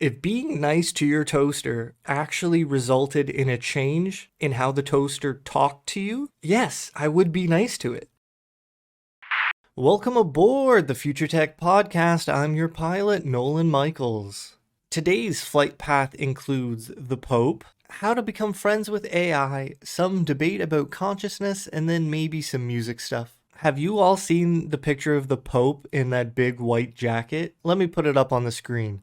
If being nice to your toaster actually resulted in a change in how the toaster talked to you, yes, I would be nice to it. Welcome aboard the Future Tech Podcast. I'm your pilot, Nolan Michaels. Today's flight path includes the Pope, how to become friends with AI, some debate about consciousness, and then maybe some music stuff. Have you all seen the picture of the Pope in that big white jacket? Let me put it up on the screen.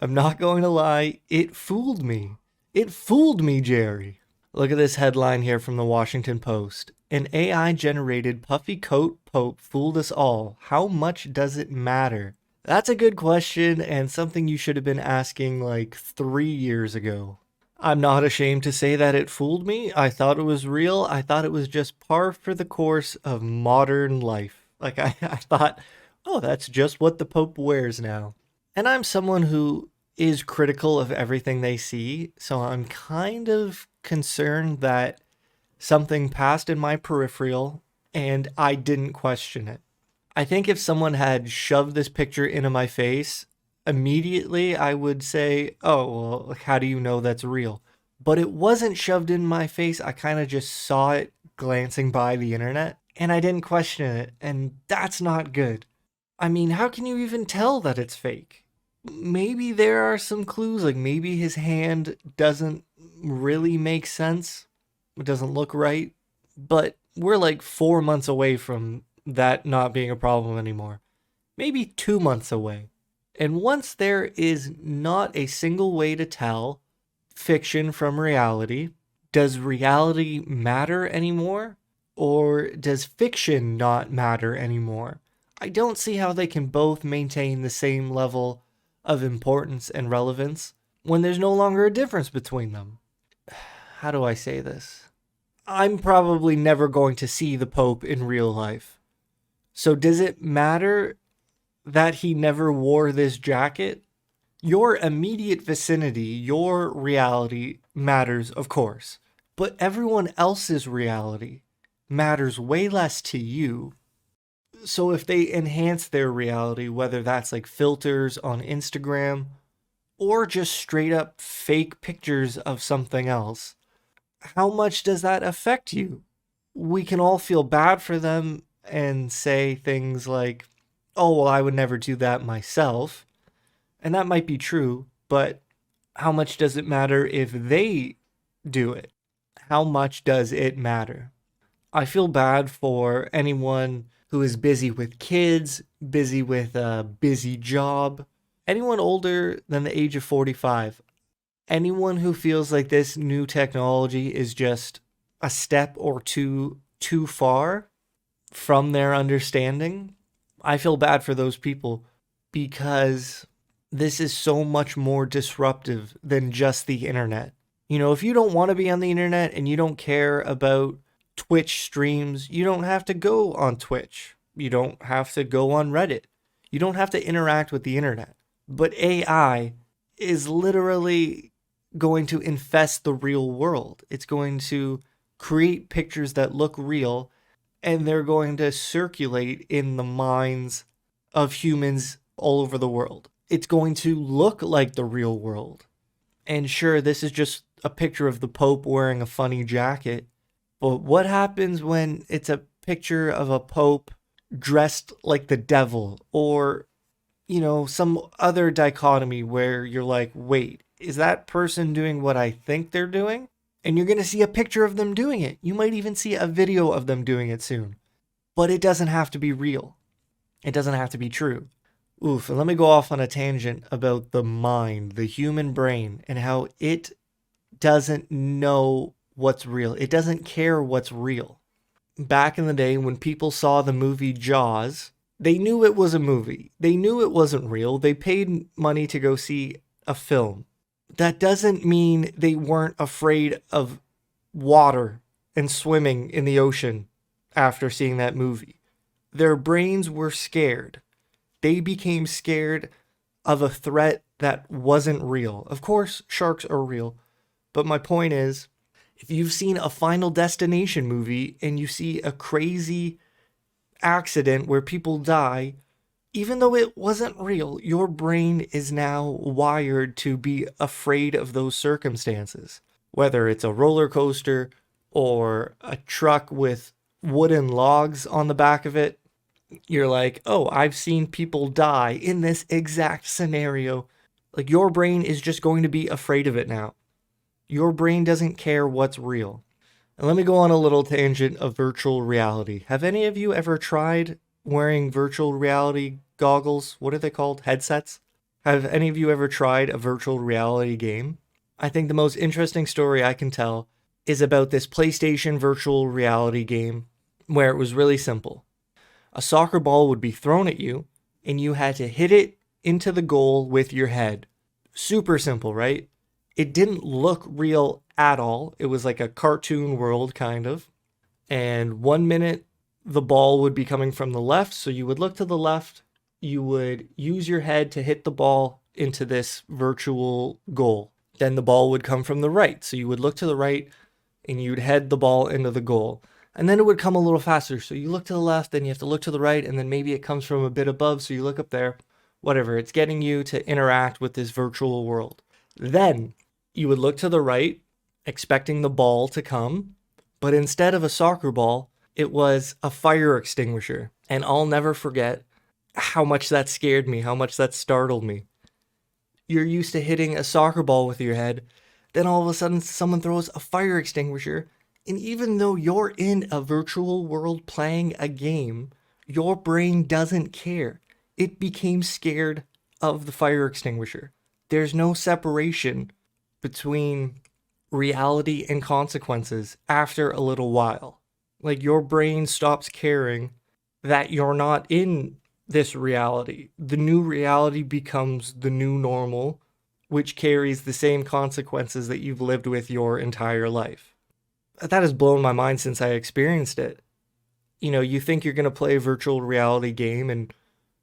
I'm not going to lie, it fooled me. It fooled me, Jerry. Look at this headline here from the Washington Post. An AI-generated puffy coat pope fooled us all. How much does it matter? That's a good question and something you should have been asking like 3 years ago. I'm not ashamed to say that it fooled me. I thought it was real. I thought it was just par for the course of modern life. Like I thought, oh, that's just what the Pope wears now. And I'm someone who is critical of everything they see, so I'm kind of concerned that something passed in my peripheral and I didn't question it. I think if someone had shoved this picture into my face, immediately I would say, oh, well, how do you know that's real? But it wasn't shoved in my face. I kind of just saw it glancing by the internet and I didn't question it. And that's not good. I mean, how can you even tell that it's fake? Maybe there are some clues, like maybe his hand doesn't really make sense. It doesn't look right. But we're like 4 months away from that not being a problem anymore. Maybe 2 months away. And once there is not a single way to tell fiction from reality, does reality matter anymore? Or does fiction not matter anymore? I don't see how they can both maintain the same level of importance and relevance when there's no longer a difference between them. How do I say this? I'm probably never going to see the Pope in real life. So does it matter that he never wore this jacket? Your immediate vicinity, your reality matters, of course. But everyone else's reality matters way less to you. So if they enhance their reality, whether that's like filters on Instagram or just straight up fake pictures of something else, how much does that affect you? We can all feel bad for them and say things like, oh, well, I would never do that myself. And that might be true, but how much does it matter if they do it? How much does it matter? I feel bad for anyone who is busy with kids, busy with a busy job, anyone older than the age of 45, anyone who feels like this new technology is just a step or two too far from their understanding. I feel bad for those people because this is so much more disruptive than just the internet. You know, if you don't want to be on the internet and you don't care about Twitch streams, you don't have to go on Twitch. You don't have to go on Reddit. You don't have to interact with the internet. But AI is literally going to infest the real world. It's going to create pictures that look real, and they're going to circulate in the minds of humans all over the world. It's going to look like the real world. And sure, this is just a picture of the Pope wearing a funny jacket, but what happens when it's a picture of a Pope dressed like the devil, or, you know, some other dichotomy where you're like, wait, is that person doing what I think they're doing? And you're going to see a picture of them doing it. You might even see a video of them doing it soon. But it doesn't have to be real. It doesn't have to be true. Oof, and let me go off on a tangent about the mind, the human brain, and how it doesn't know what's real. It doesn't care what's real. Back in the day when people saw the movie Jaws, they knew it was a movie. They knew it wasn't real. They paid money to go see a film. That doesn't mean they weren't afraid of water and swimming in the ocean after seeing that movie. Their brains were scared. They became scared of a threat that wasn't real. Of course, sharks are real. But my point is, if you've seen a Final Destination movie and you see a crazy accident where people die, Even though it wasn't real, your brain is now wired to be afraid of those circumstances. Whether it's a roller coaster or a truck with wooden logs on the back of it, you're like, oh, I've seen people die in this exact scenario. Like, your brain is just going to be afraid of it now. Your brain doesn't care what's real. And let me go on a little tangent of virtual reality. Have any of you ever tried wearing virtual reality goggles? What are they called? Headsets? Have any of you ever tried a virtual reality game? I think the most interesting story I can tell is about this PlayStation virtual reality game where it was really simple. A soccer ball would be thrown at you, and you had to hit it into the goal with your head. Super simple, right? It didn't look real at all. It was like a cartoon world, kind of. And 1 minute, the ball would be coming from the left, so you would look to the left. You would use your head to hit the ball into this virtual goal. Then the ball would come from the right, so you would look to the right, and you'd head the ball into the goal. And then it would come a little faster. So you look to the left, then you have to look to the right, and then maybe it comes from a bit above, so you look up there. Whatever, it's getting you to interact with this virtual world. Then you would look to the right, expecting the ball to come, but instead of a soccer ball, it was a fire extinguisher. And I'll never forget how much that scared me, how much that startled me. You're used to hitting a soccer ball with your head, then all of a sudden someone throws a fire extinguisher, and even though you're in a virtual world playing a game, your brain doesn't care. It became scared of the fire extinguisher. There's no separation between reality and consequences after a little while. Like, your brain stops caring that you're not in this reality. The new reality becomes the new normal, which carries the same consequences that you've lived with your entire life. That has blown my mind since I experienced it. You know, you think you're going to play a virtual reality game and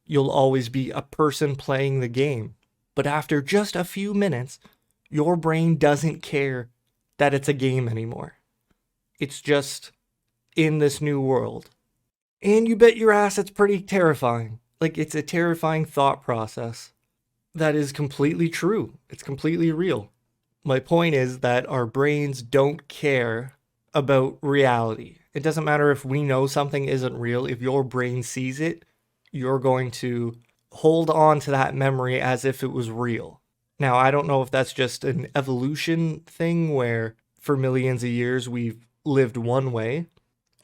you'll always be a person playing the game. But after just a few minutes, your brain doesn't care that it's a game anymore. It's just in this new world. And you bet your ass it's pretty terrifying. Like, it's a terrifying thought process that is completely true. It's completely real. My point is that our brains don't care about reality. It doesn't matter if we know something isn't real. If your brain sees it, you're going to hold on to that memory as if it was real. Now, I don't know if that's just an evolution thing where for millions of years we've lived one way,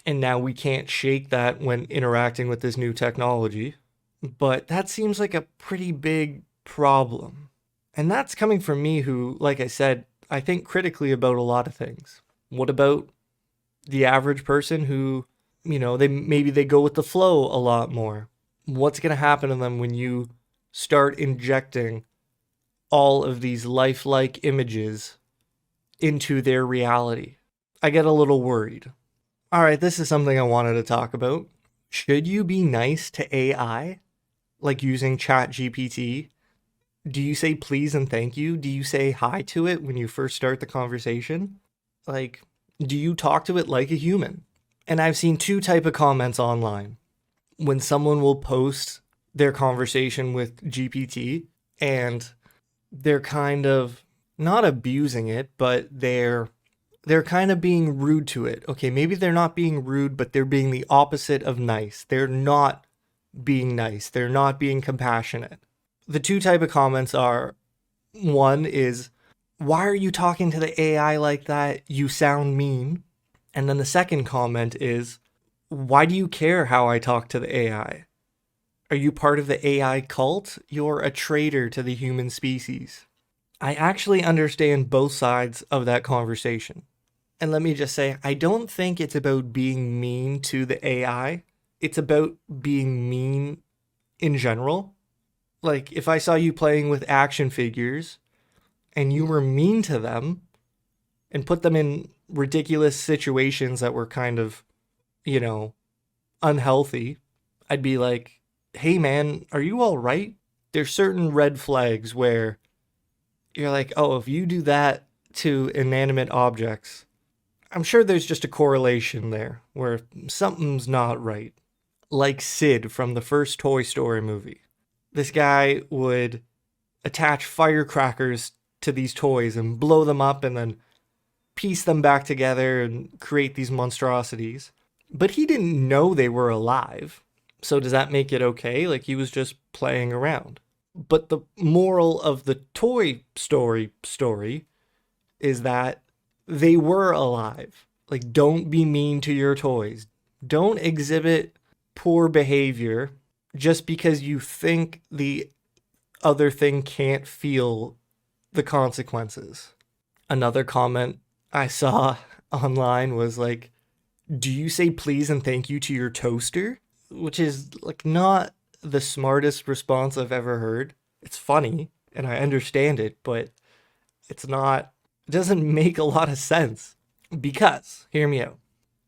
and now we can't shake that when interacting with this new technology. But that seems like a pretty big problem. And that's coming from me who, like I said, I think critically about a lot of things. What about the average person who, you know, they go with the flow a lot more? What's going to happen to them when you start injecting all of these lifelike images into their reality? I get a little worried. All right, this is something I wanted to talk about. Should you be nice to AI? Like using ChatGPT? Do you say please and thank you? Do you say hi to it when you first start the conversation? Like, do you talk to it like a human? And I've seen two type of comments online. When someone will post their conversation with GPT and they're kind of not abusing it, but they're kind of being rude to it. Okay, maybe they're not being rude, but they're being the opposite of nice. They're not being nice. They're not being compassionate. The two type of comments are, one is, why are you talking to the AI like that? You sound mean. And then the second comment is, why do you care how I talk to the AI? Are you part of the AI cult? You're a traitor to the human species. I actually understand both sides of that conversation. And let me just say, I don't think it's about being mean to the AI. It's about being mean in general. Like, if I saw you playing with action figures and you were mean to them and put them in ridiculous situations that were kind of, you know, unhealthy, I'd be like, hey man, are you all right? There's certain red flags where you're like, oh, if you do that to inanimate objects, I'm sure there's just a correlation there where something's not right. like Sid from the first Toy Story movie. This guy would attach firecrackers to these toys and blow them up and then piece them back together and create these monstrosities. But he didn't know they were alive. So does that make it okay? Like, he was just playing around. But the moral of the Toy story is that they were alive. Like, don't be mean to your toys. Don't exhibit poor behavior just because you think the other thing can't feel the consequences. Another comment I saw online was like, do you say please and thank you to your toaster? Which is like not the smartest response I've ever heard. It's funny and I understand it, but it's not, it doesn't make a lot of sense. Because, hear me out,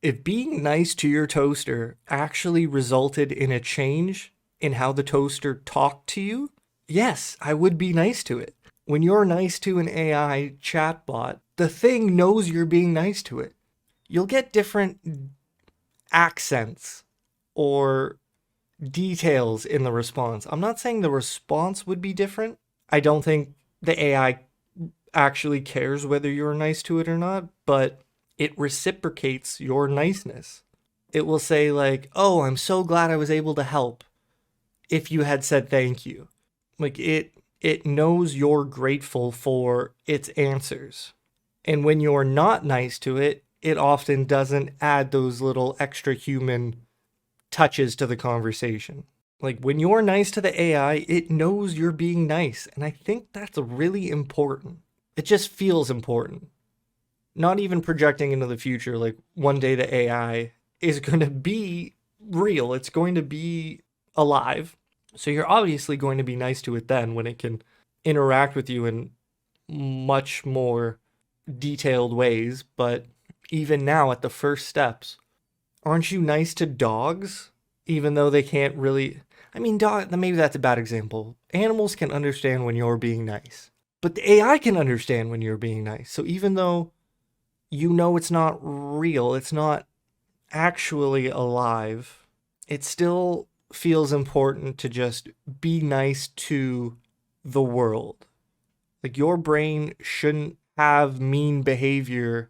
if being nice to your toaster actually resulted in a change in how the toaster talked to you, yes, I would be nice to it. When you're nice to an AI chatbot, the thing knows you're being nice to it. You'll get different accents or details in the response. I'm not saying the response would be different. I don't think the AI actually cares whether you're nice to it or not, but it reciprocates your niceness. It will say like, "Oh, I'm so glad I was able to help," if you had said thank you. Like it knows you're grateful for its answers. And when you're not nice to it, it often doesn't add those little extra human touches to the conversation. Like when you're nice to the AI, it knows you're being nice. And I think that's really important. It just feels important. Not even projecting into the future, like one day the AI is going to be real, it's going to be alive. So you're obviously going to be nice to it then when it can interact with you in much more detailed ways. But even now, at the first steps, aren't you nice to dogs? Even though they can't really. I mean, maybe that's a bad example. Animals can understand when you're being nice, but the AI can understand when you're being nice. So even though you know it's not real, it's not actually alive, it still feels important to just be nice to the world. Like your brain shouldn't have mean behavior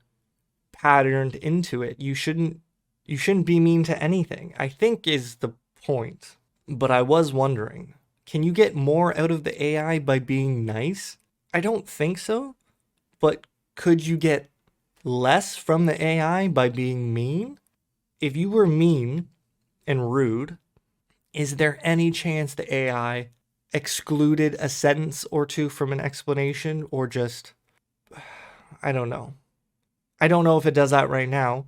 patterned into it. You shouldn't be mean to anything, I think is the point. But I was wondering, can you get more out of the AI by being nice? I don't think so. But could you get less from the AI by being mean? If you were mean and rude, is there any chance the AI excluded a sentence or two from an explanation, or just, I don't know. I don't know if it does that right now,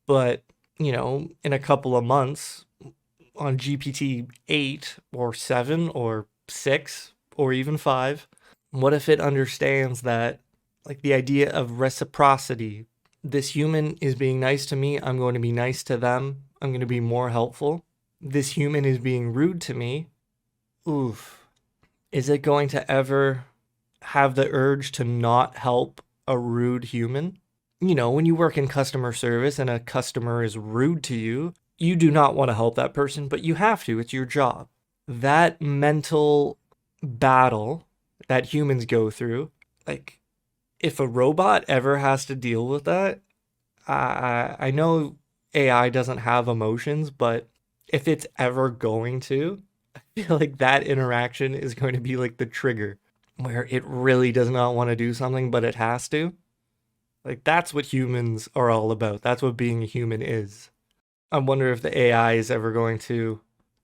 but, in a couple of months on GPT 8 or 7 or 6 or even 5, what if it understands that, like the idea of reciprocity, this human is being nice to me, I'm going to be nice to them, I'm going to be more helpful. This human is being rude to me. Oof. Is it going to ever have the urge to not help a rude human? When you work in customer service and a customer is rude to you, you do not want to help that person, but you have to. It's your job. That mental battle that humans go through, like, if a robot ever has to deal with that, I know AI doesn't have emotions, but if it's ever going to, I feel like that interaction is going to be like the trigger where it really does not want to do something, but it has to. Like, that's what humans are all about. That's what being a human is. I wonder if the AI is ever going to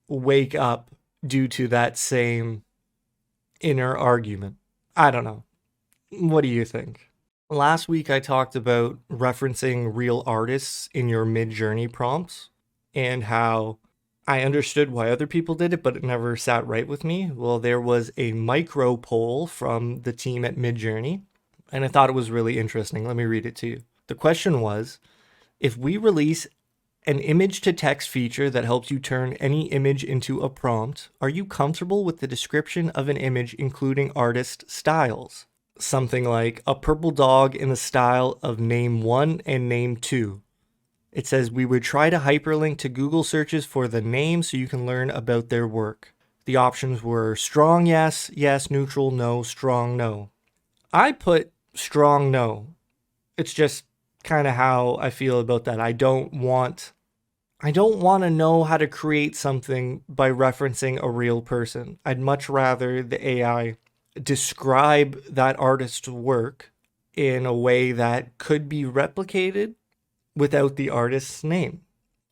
wake up due to that same inner argument. I don't know. What do you think? Last week, I talked about referencing real artists in your Midjourney prompts and how I understood why other people did it, but it never sat right with me. Well, there was a micro poll from the team at Midjourney, and I thought it was really interesting. Let me read it to you. The question was, if we release an image to text feature that helps you turn any image into a prompt, are you comfortable with the description of an image including artist styles? Something like a purple dog in the style of name 1 and name 2. It says we would try to hyperlink to Google searches for the name so you can learn about their work. The options were strong yes, yes, neutral no, strong no. I put strong no. It's just kind of how I feel about that. I don't want to know how to create something by referencing a real person. I'd much rather the AI describe that artist's work in a way that could be replicated without the artist's name.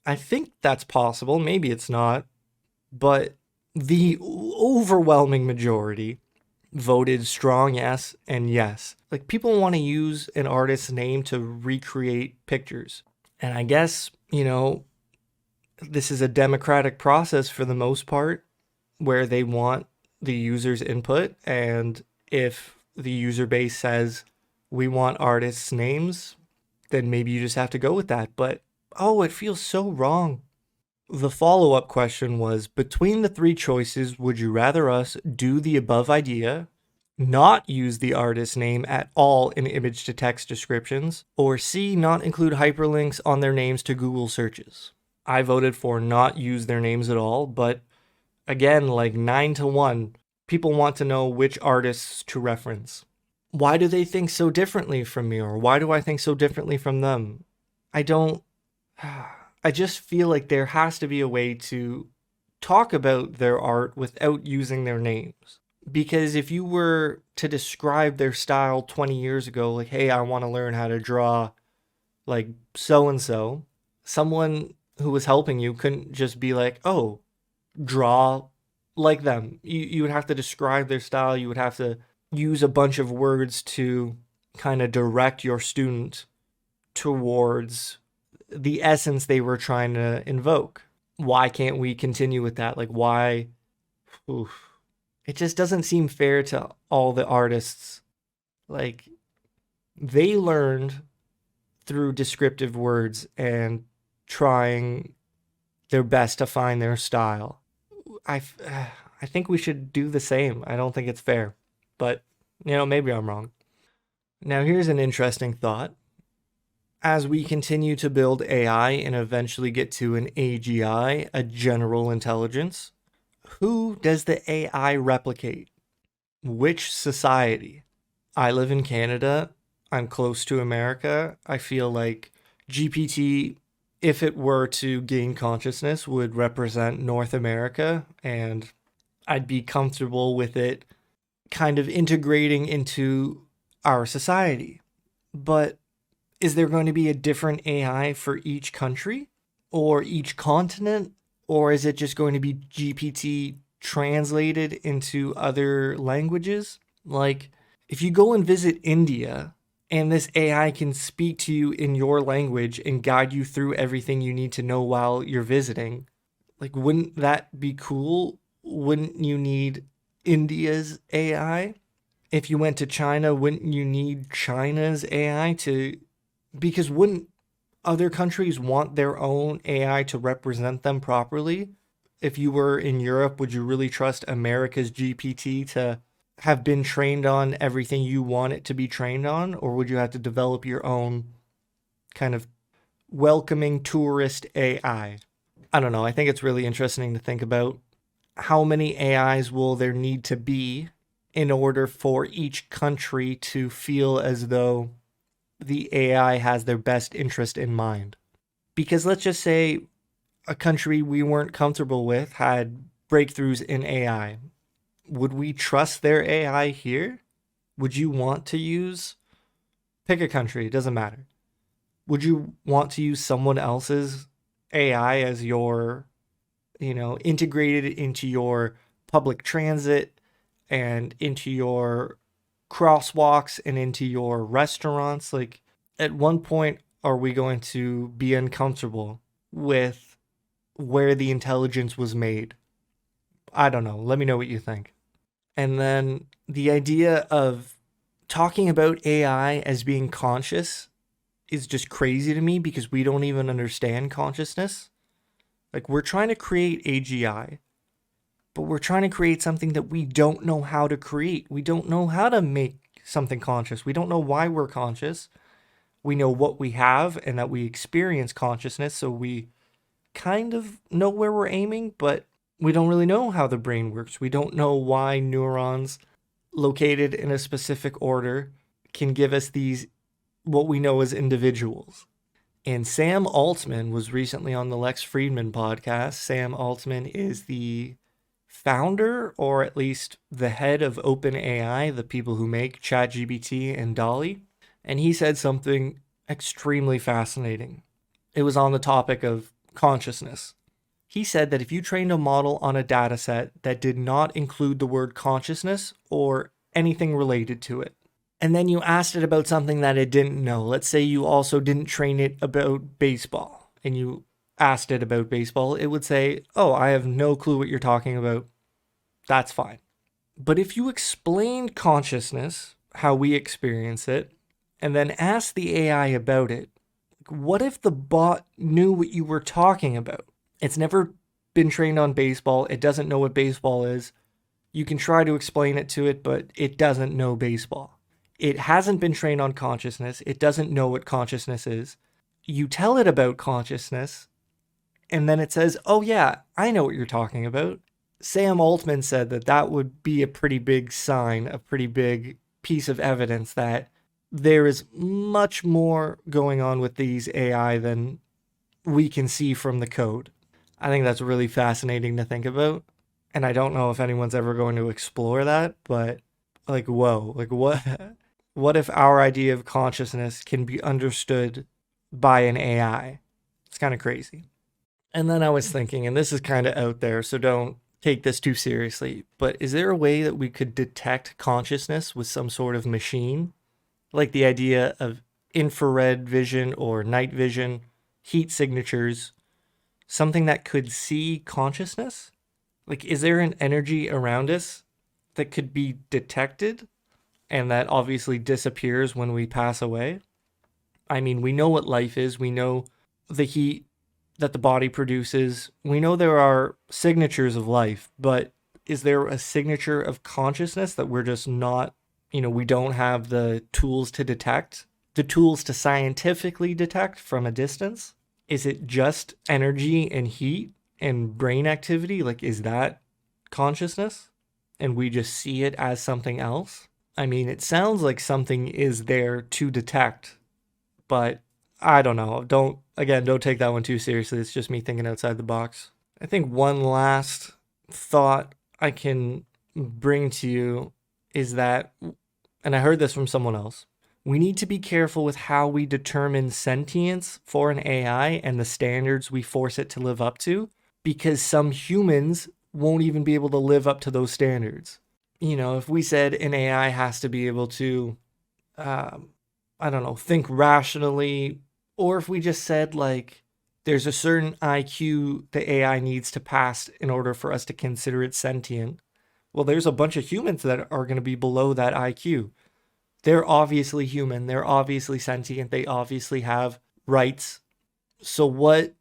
I think that's possible. Maybe it's not. But the overwhelming majority voted strong yes and yes. Like, people want to use an artist's name to recreate pictures. And I guess, this is a democratic process for the most part, where they want the user's input. And if the user base says, we want artists' names, then maybe you just have to go with that. But, it feels so wrong. The follow-up question was, between the three choices, would you rather us do the above idea, not use the artist's name at all in image-to-text descriptions, or C, not include hyperlinks on their names to Google searches? I voted for not use their names at all, but again, like 9-1, people want to know which artists to reference. Why do they think so differently from me, or why do I think so differently from them? I just feel like there has to be a way to talk about their art without using their names. Because if you were to describe their style 20 years ago, like, hey, I want to learn how to draw like so-and-so, someone who was helping you couldn't just be like, oh, draw like them. You would have to describe their style. You would have to use a bunch of words to kind of direct your student towards the essence they were trying to invoke. Why can't we continue with that? Like, why? Oof. It just doesn't seem fair to all the artists. Like, they learned through descriptive words and trying their best to find their style. I think we should do the same. I don't think it's fair. But, maybe I'm wrong. Now, here's an interesting thought. As we continue to build AI and eventually get to an AGI, a general intelligence, who does the AI replicate? Which society? I live in Canada. I'm close to America. I feel like GPT, if it were to gain consciousness, would represent North America, and I'd be comfortable with it kind of integrating into our society. But is there going to be a different AI for each country or each continent? Or is it just going to be GPT translated into other languages? Like, if you go and visit India and this AI can speak to you in your language and guide you through everything you need to know while you're visiting, like, wouldn't that be cool? Wouldn't you need India's AI? If you went to China, wouldn't you need China's AI because wouldn't other countries want their own AI to represent them properly? If you were in Europe, would you really trust America's GPT to have been trained on everything you want it to be trained on? Or would you have to develop your own kind of welcoming tourist AI? I don't know. I think it's really interesting to think about how many AIs will there need to be in order for each country to feel as though the AI has their best interest in mind. Because let's just say a country we weren't comfortable with had breakthroughs in AI. Would we trust their AI here? Would you want to pick a country, it doesn't matter. Would you want to use someone else's AI as your, integrated into your public transit and into your crosswalks and into your restaurants? Like, at one point, are we going to be uncomfortable with where the intelligence was made? I don't know. Let me know what you think. And then the idea of talking about AI as being conscious is just crazy to me because we don't even understand consciousness. Like, we're trying to create AGI, but we're trying to create something that we don't know how to create. We don't know how to make something conscious. We don't know why we're conscious. We know what we have and that we experience consciousness, so we kind of know where we're aiming, but we don't really know how the brain works. We don't know why neurons located in a specific order can give us these, what we know as individuals. And Sam Altman was recently on the Lex Fridman podcast. Sam Altman is the founder, or at least the head of OpenAI, the people who make ChatGPT and DALL-E. And he said something extremely fascinating. It was on the topic of consciousness. He said that if you trained a model on a data set that did not include the word consciousness or anything related to it, and then you asked it about something that it didn't know, let's say you also didn't train it about baseball, and you asked it about baseball, it would say, oh, I have no clue what you're talking about. That's fine. But if you explained consciousness, how we experience it, and then asked the AI about it, what if the bot knew what you were talking about? It's never been trained on baseball. It doesn't know what baseball is. You can try to explain it to it, but it doesn't know baseball. It hasn't been trained on consciousness. It doesn't know what consciousness is. You tell it about consciousness, and then it says, oh yeah, I know what you're talking about. Sam Altman said that that would be a pretty big sign, a pretty big piece of evidence that there is much more going on with these AI than we can see from the code. I think that's really fascinating to think about. And I don't know if anyone's ever going to explore that, but like, whoa, like what if our idea of consciousness can be understood by an AI? It's kind of crazy. And then I was thinking, and this is kind of out there, so don't take this too seriously, but is there a way that we could detect consciousness with some sort of machine? Like the idea of infrared vision or night vision, heat signatures, something that could see consciousness? Like, is there an energy around us that could be detected and that obviously disappears when we pass away? I mean, we know what life is. We know the heat that the body produces. We know there are signatures of life, but is there a signature of consciousness that we're just not, we don't have the tools to detect, the tools to scientifically detect from a distance? Is it just energy and heat and brain activity? Like, is that consciousness? And we just see it as something else? I mean, it sounds like something is there to detect, but I don't know. Don't take that one too seriously. It's just me thinking outside the box. I think one last thought I can bring to you is that, and I heard this from someone else, we need to be careful with how we determine sentience for an AI and the standards we force it to live up to, because some humans won't even be able to live up to those standards. If we said an AI has to be able to, think rationally, or if we just said like there's a certain IQ the AI needs to pass in order for us to consider it sentient, well, there's a bunch of humans that are going to be below that IQ. They're obviously human. They're obviously sentient. They obviously have rights. So what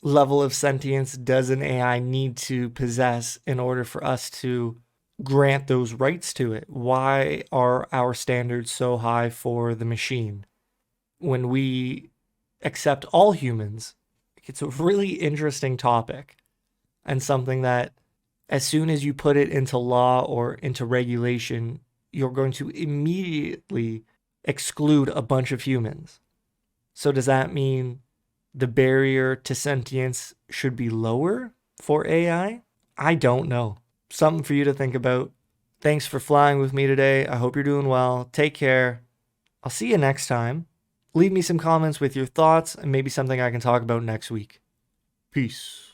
level of sentience does an AI need to possess in order for us to grant those rights to it? Why are our standards so high for the machine when we accept all humans? It's a really interesting topic, and something that as soon as you put it into law or into regulation, you're going to immediately exclude a bunch of humans. So does that mean the barrier to sentience should be lower for AI? I don't know. Something for you to think about. Thanks for flying with me today. I hope you're doing well. Take care. I'll see you next time. Leave me some comments with your thoughts and maybe something I can talk about next week. Peace.